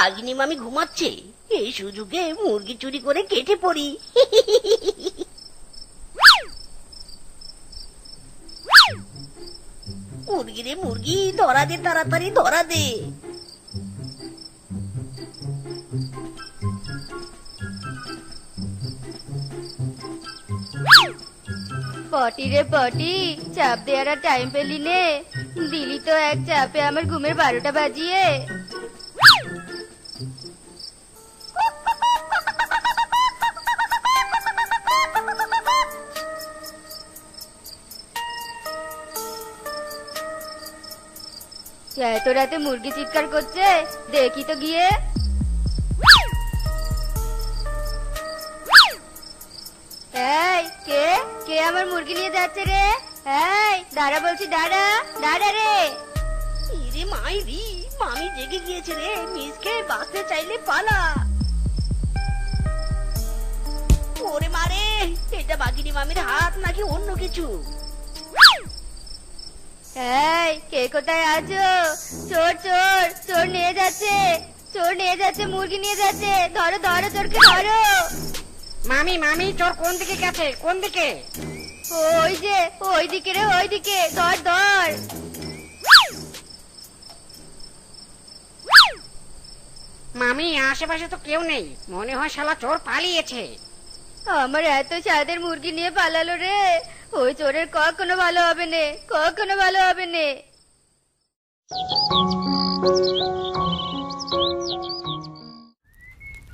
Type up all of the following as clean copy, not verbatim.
বাঘিনী মামি ঘুমাচ্ছে, এই সুযোগে মুরগি চুরি করে কেটে পড়ি। মুরগি রে মুরগি, ধরা দে, তাড়াতাড়ি ধরা দে। পটি রে পটি, চাপ দেওয়ার আর টাইম পেলি নে, দিলি তো এক চাপে আমার ঘুমের 12টা বাজিয়ে। এত রাতে মুরগি চিৎকার করছে, দেখি তো গিয়ে। এই কে কে আমার মুরগি নিয়ে যাচ্ছে রে? এই দাঁড়া বলছি, দাঁড়া দাঁড়া রে। ইরে মাইরি, মামি জেগে গিয়েছে রে, মিসকে বাঁচতে চাইলে পালা। ওরে মারে, এটা বাঘিনী মামির হাত নাকি অন্য কিছু? এই কে কোথায় আছো? চোর চোর চোর নিয়ে যাচ্ছে, চোর নিয়ে যাচ্ছে, মুরগি নিয়ে যাচ্ছে, ধরো ধরো চোরকে ধরো। মামি মামি, চোর কোন দিকে গেছে? কোন দিকে? ওই যে ওই দিকে রে, ওই দিকে, ধর ধর। মামি, আশেপাশে তো কেউ নেই, মনে হয় শালা চোর পালিয়েছে। আমার এত স্বাদের মুরগি নিয়ে পালালো রে, ওই চোরের কখনো ভালো হবে নে, কখনো ভালো হবে নে।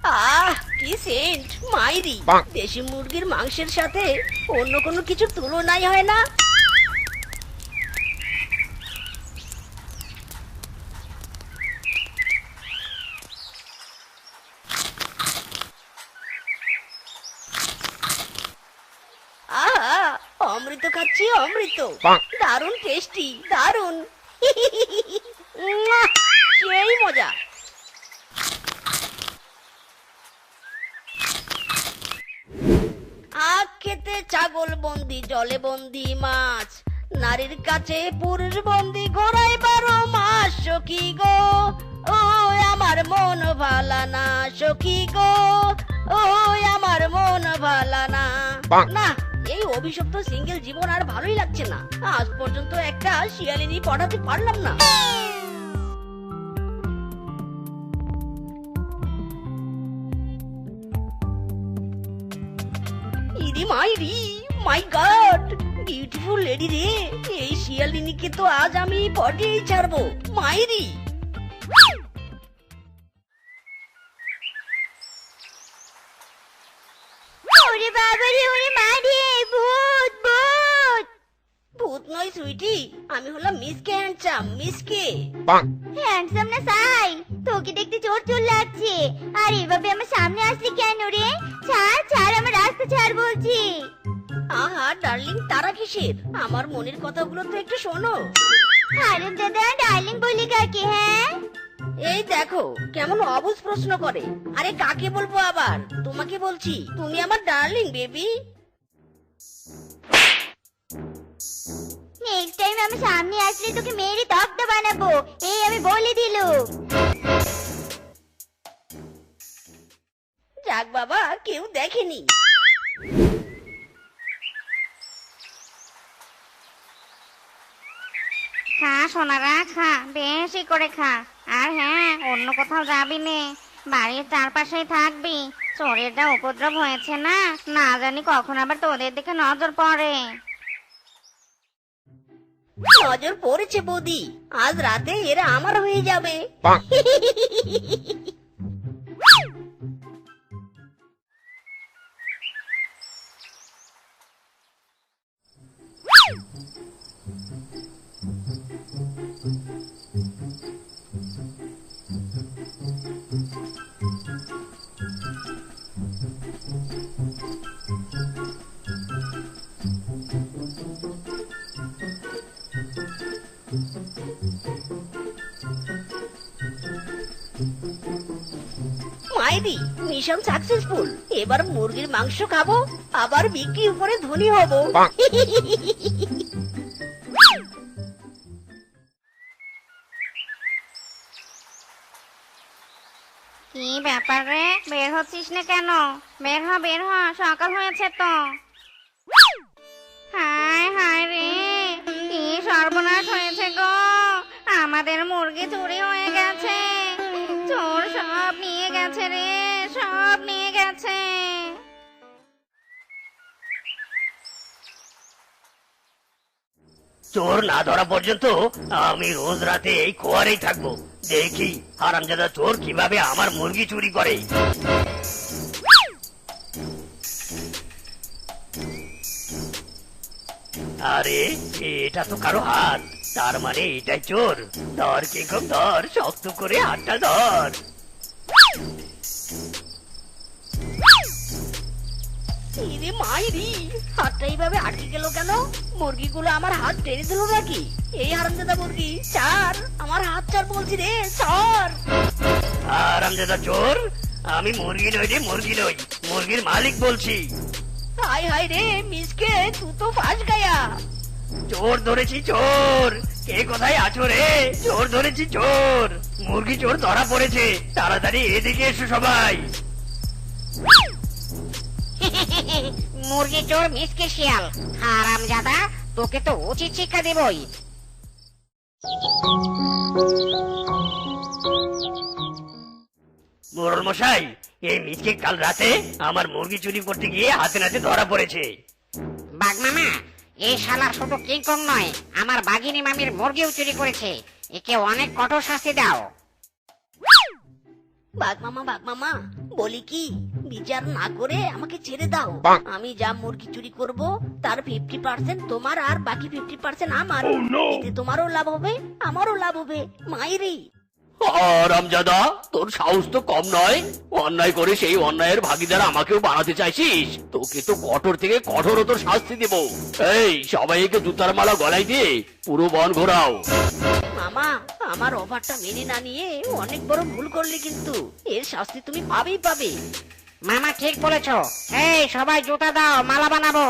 আহ কি সেন্ট মাইরি, দেশি মুরগির মাংসের সাথে অন্য কোনো কিছু তুলনাই হয় না। আহা, অমৃত খাচ্ছি অমৃত, দারুণ টেস্টি, দারুণ। উম্মা, সেই মজা। আখ খেতে ছাগল বন্দি, জলে বন্দি মাছ, নারীর কাছে পুরুষ বন্দি, ঘোড়ায় 12 মাস। সখী গো ও আমার মন ভালা না, সখী গো ও আমার মন ভালা না। না, এই অভিশপ্ত সিঙ্গেল জীবন আর ভালোই লাগছে না। আজ পর্যন্ত একটা শিয়ালিনী পড়াতে পারলাম না। ইরি মাইরি, মাই গড, বিউটিফুল লেডি রে, এই শিয়ালিনীকে তো আজ আমি পটিয়েই ছাড়বো। মাইরি, ওরে বাবা রে, ওরে মা রে, ভূত ভূত। ভূত নয় সুইটি, আমি হলাম মিসকে হ্যান্ডসাম, মিসকে। হ্যান্ডসাম না সাই, তোকে দেখতে চোর চোর লাগছে। আর এভাবে আমার সামনে আসলি কেন রে? ছাড় ছাড়, আমার রাস্তা ছাড় বলছি। আহা ডার্লিং, তারা কিসের? আমার মনের কথাগুলো তো একটু শোনো। হারুন দাদা, ডার্লিং বলি কাকে? হ্যাঁ, এই দেখো কেমন অবুঝ প্রশ্ন করে। আরে কাকে বলবো আবার? তোমাকে বলছি, তুমি আমার ডার্লিং বেবি। নেক্সট টাইম আমার সামনে আসলে তোকে মেরে তক্তা বানাবো, এই আমি বলে দিলুম। যাক বাবা, কেউ দেখেনি। খা সোনারা, খা, বেশি করে খা। আর হ্যাঁ, অন্য কোথাও যাবি নে, বাড়ির চারপাশেই থাকবি। চোরের যা উপদ্রব হয়েছে না, না জানি কখন আবার তোদের দিকে নজর পড়ে। নজর পড়েছে বৌদি, আজ রাতে এরা আমার হয়ে যাবে। মাইরি, মিশন সাকসেসফুল। এবার মুরগির মাংস খাবো, আবার বিক্রি করে ধনী হব। কি ব্যাপার রে, বের হচ্ছিস না কেন? বের হ বের হ, সকাল হয়েছে তো। হায় হায় রে, কি সর্বনাশ হয়েছে গো, আমাদের মুরগি চুরি হয়ে গেছে। চোর সব নিয়ে গেছে রে, সব নিয়ে গেছে। চোর না ধরা পর্যন্ত আমি রোজ রাতে এই খোয়ারেই থাকবো, দেখি হারামজাদা চোর কিভাবে আমার মুরগি চুরি করে। আরে এটা তো কারো হাত, তার মানে এটাই চোর। ধর কিংকং ধর, শক্ত করে হাতটা ধর। ইরে মাইরি, হাতটা এইভাবে আটকে গেল কেন? মুরগিগুলো আমার হাত টেনে দিল নাকি? এই হারামজাদা মুরগি, ছাড় আমার হাত, ছাড় বলছি রে, ছাড়। হারামজাদা চোর, আমি মুরগি নই রে, মুরগি নই, মুরগির মালিক বলছি। হাই হাই রে মিসকে, তুই তো ফাঁস গায়া। চোর ধরেছি, চোর। কে কোথায় আছো রে? চোর ধরেছি, চোর। মুরগি চোর ধরা পড়েছে, তাড়াতাড়ি এদিকে এসো সবাই। মুরগি চোর মিসকে শিয়াল, হারামজাদা, তোকে তো উচিত শিক্ষা দেবই। মোড়ল মশাই, এই মিসকে কাল রাতে আমার মুরগি চুরি করতে গিয়ে হাতে নাতে ধরা পড়েছে। বাঘ মামা, এই শালা শুধু কিংকং নয়, আমার বাঘিনী মামির মুরগিও চুরি করেছে। একে অনেক কঠোর শাস্তি দাও। বাঘ মামা বলি কি, বিচার না করে আমাকে ছেড়ে দাও। আমি যা মুরগি চুরি করব তার 50% তোমার আর বাকি 50% আমার। এতে তোমারও লাভ হবে, আমারও লাভ হবে। মাইরি হারামজাদা, তোর সাহস তো কম নয়। অন্যায় করে সেই অন্যায়ের ভাগীদার আমাকেও বানাতে চাইছিস? তোকে তো কঠোর থেকে কঠোরতর শাস্তি দেব। এই সবাইকে জুতার মালা গলায় দিয়ে পুরো বন ঘোরাও। মামা, আমার অফারটা মেনে না নিয়ে অনেক বড় ভুল করলে কিন্তু। এর শাস্তি তুমি পাবেই পাবে। মামা ঠিক বলেছ। এই সবাই জুতা দাও, মালা বানাবো।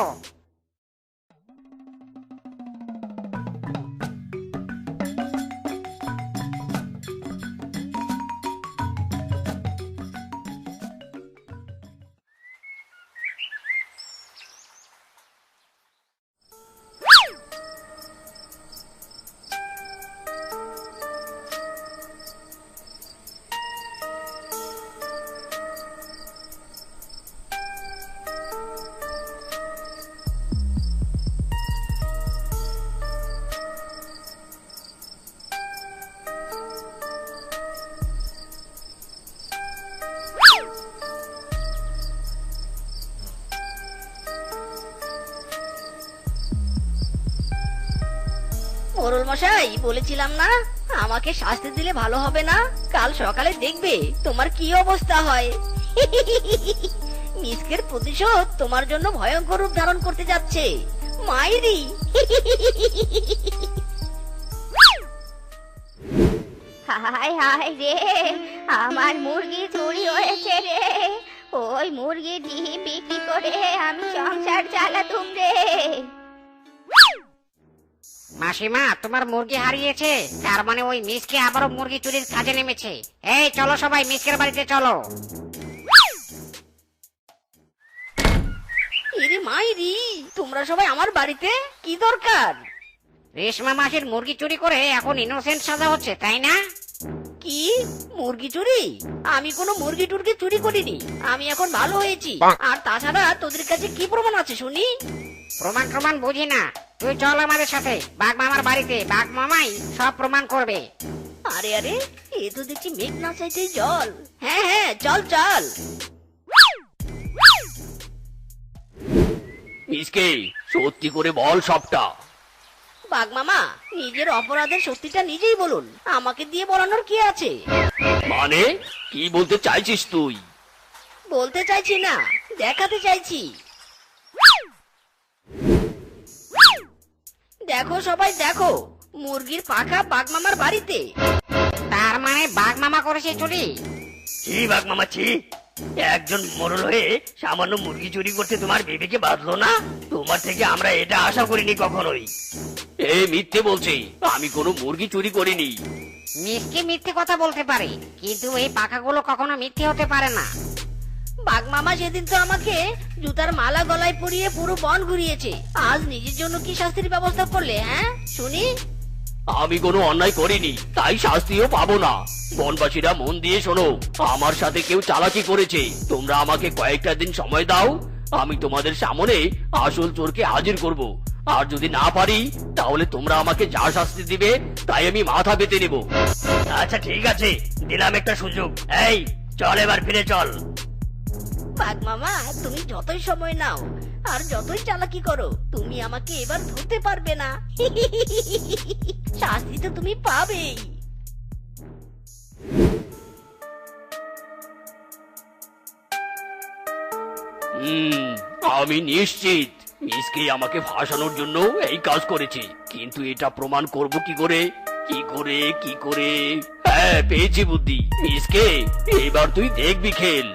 মোরল মশাই, বলেছিলাম না আমাকে শাস্তি দিলে ভালো হবে না? কাল সকালে দেখবে তোমার কি অবস্থা হয়। মিসকের প্রতিশোধ তোমার জন্য ভয়ঙ্কর রূপ ধারণ করতে যাচ্ছে। মাইরি হায় হায় রে, আমার মুরগি চুরি হয়েছে রে। ওই মুরগি ডিম বিক্রি করে আমি সংসার চালাতুম রে। মাসিমা, তোমার মুরগি হারিয়েছে, তার মানে ওই মিসকে আবারও মুরগি চুরির কাজে নেমেছে। এই চলো সবাই মিসকের বাড়িতে চলো। ইরে মাইরি, তোমরা সবাই আমার বাড়িতে কি দরকার? রেশমা মাসির মুরগি চুরি করে এখন ইনোসেন্ট সাজা হচ্ছে, তাই না? কি মুরগি চুরি? আমি কোনো মুরগি টুরগি চুরি করিনি। আমি এখন ভালো হয়েছি। আর তাছাড়া তোদের কাছে কি প্রমাণ আছে শুনি? প্রমাণ বুঝি না, তুই চল আমাদের সাথে বাঘ মামার বাড়িতে, বাঘ মামাই সব প্রমাণ করবে। আরে আরে, এ তো দেখছি মেঘ না চাইতেই জল। হ্যাঁ হ্যাঁ, চল চল। মিসকে, সত্যি করে বল সবটা। বাঘ মামা, নিজের অপরাধের সত্যিটা নিজেই বলুন, আমাকে দিয়ে বলানোর কি আছে? মানে কি বলতে চাইছিস তুই? বলতে চাইছি না, দেখাতে চাইছি। দেখো সবাই দেখো, মুরগির পাখা বাঘ মামার বাড়িতে। তার মানে বাঘ মামা করেছে চুরি? ছি বাঘ মামা ছি, একজন মোড়ল হয়ে সামান্য মুরগি চুরি করতে তোমার বিবেকে বাঁধলো না? তোমার থেকে আমরা এটা আশা করিনি কখনোই। এই মিথ্যে বলছি, আমি কোনো মুরগি চুরি করিনি। মিসকে মিথ্যে কথা বলতে পারে, কিন্তু এই পাখাগুলো কখনো মিথ্যে হতে পারে না। বাঘ মামা সেদিন তো আমাকে জুতার মালা গলায় পরিয়ে পুরো বন ঘুরিয়েছে, আজ নিজের জন্য কি শাস্তির ব্যবস্থা করলে? হ্যাঁ শুনি। আমি কোনো অন্যায় করিনি, তাই শাস্তিও পাবো না। বনবাসীরা মন দিয়ে শোনো, আমার সাথে কেউ চালাকি করেছে। তোমরা আমাকে কয়েকটা দিন সময় দাও, আমি তোমাদের সামনে আসল চোরকে হাজির করব। আর যদি না পারি, তাহলে তোমরা আমাকে যা শাস্তি দিবে তাই আমি মাথা পেতে নেব। আচ্ছা ঠিক আছে, দিলাম একটা সুযোগ। এই চল, এবার ফিরে চল। বাঘ মামা, তুমি যতই সময় নাও আর যতই চালাকি করো, তুমি আমাকে এবার ধরতে পারবে না। শাস্তি তো তুমি পাবেই। আমি নিশ্চিত মিসকে আমাকে ফাঁসানোর জন্য এই কাজ করেছে, কিন্তু এটা প্রমাণ করব কি করে? কি করে? হ্যাঁ, পেয়েছি বুদ্ধি। মিসকে, এবার তুই দেখবি খেল।